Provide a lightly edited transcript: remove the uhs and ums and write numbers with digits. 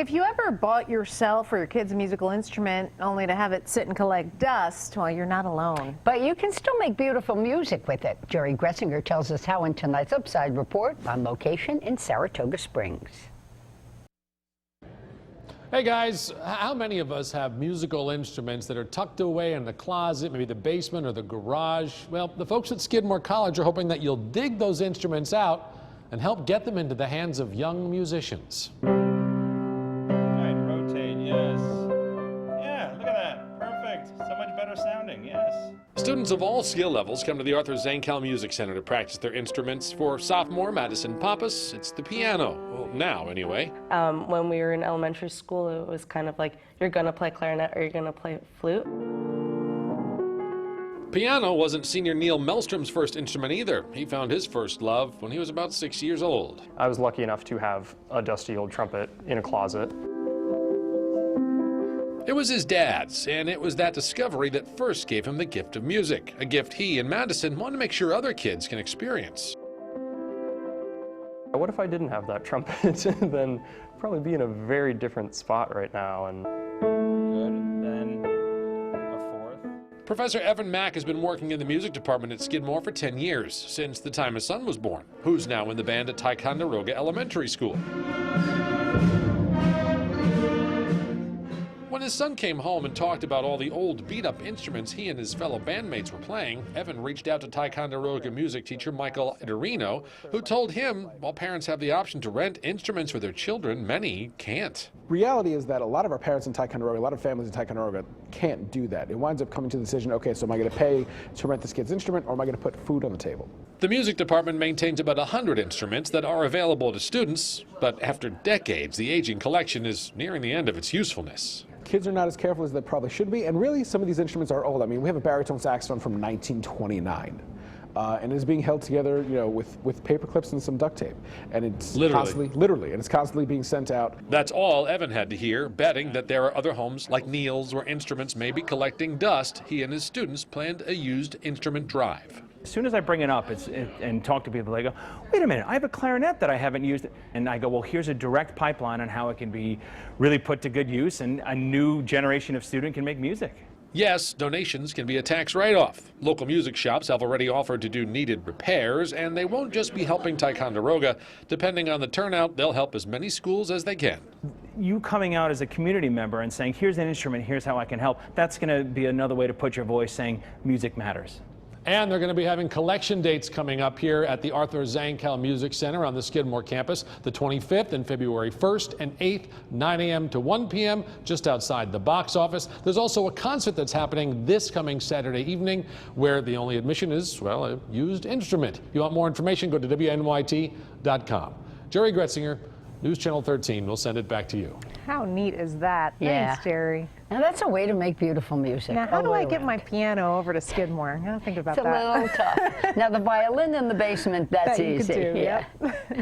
If you ever bought yourself or your kids a musical instrument only to have it sit and collect dust, well, you're not alone. But you can still make beautiful music with it. Jerry Gressinger tells us how in tonight's Upside Report on location in Saratoga Springs. Hey guys, how many of us have musical instruments that are tucked away in the closet, maybe the basement or the garage? Well, the folks at Skidmore College are hoping that you'll dig those instruments out and help get them into the hands of young musicians. Rotate, yes. Yeah, look at that. Perfect. So much better sounding, yes. Students of all skill levels come to the Arthur Zankel Music Center to practice their instruments. For sophomore Madison Pappas, it's the piano. Well, now anyway. When we were in elementary school, it was kind of like, you're going to play clarinet or you're going to play flute. Piano wasn't senior Neil Melstrom's first instrument either. He found his first love when he was about 6 years old. I was lucky enough to have a dusty old trumpet in a closet. It was his dad's, and it was that discovery that first gave him the gift of music, a gift he and Madison want to make sure other kids can experience. What if I didn't have that trumpet? Then I'd probably be in a very different spot right now. And Good, then a fourth. Professor Evan Mack has been working in the music department at Skidmore for 10 years, since the time his son was born, who's now in the band at Ticonderoga Elementary School. When his son came home and talked about all the old beat-up instruments he and his fellow bandmates were playing, Evan reached out to Ticonderoga music teacher Michael Iderino, who told him while parents have the option to rent instruments for their children, many can't. Reality is that a lot of our parents in Ticonderoga, a lot of families in Ticonderoga can't do that. It winds up coming to the decision, okay, so am I going to pay to rent this kid's instrument, or am I going to put food on the table? The music department maintains about 100 instruments that are available to students, but after decades, the aging collection is nearing the end of its usefulness. Kids are not as careful as they probably should be, and really some of these instruments are old. I mean, we have a baritone saxophone from 1929. And it's being held together, you know, with paper clips and some duct tape, and it's literally, and it's constantly being sent out. That's all Evan had to hear, betting that there are other homes like Neil's where instruments may be collecting dust. He and his students planned a used instrument drive. As soon as I bring it up and talk to people, they go, wait a minute, I have a clarinet that I haven't used. And I go, well, here's a direct pipeline on how it can be really put to good use, and a new generation of student can make music. Yes, donations can be a tax write-off. Local music shops have already offered to do needed repairs, and they won't just be helping Ticonderoga. Depending on the turnout, they'll help as many schools as they can. You coming out as a community member and saying, here's an instrument, here's how I can help, that's going to be another way to put your voice saying music matters. And they're going to be having collection dates coming up here at the Arthur Zankel Music Center on the Skidmore campus, the 25th and February 1st and 8th, 9 a.m. to 1 p.m., just outside the box office. There's also a concert that's happening this coming Saturday evening where the only admission is, well, a used instrument. If you want more information, go to WNYT.com. Jerry Gressinger, News Channel 13. We'll send it back to you. How neat is that? Yeah. Thanks, Jerry. Now that's a way to make beautiful music. Now, how do I get my piano over to Skidmore? I gotta think about it's that. It's a little tough. Now the violin in the basement, that's that you easy. could do, yeah. Yep.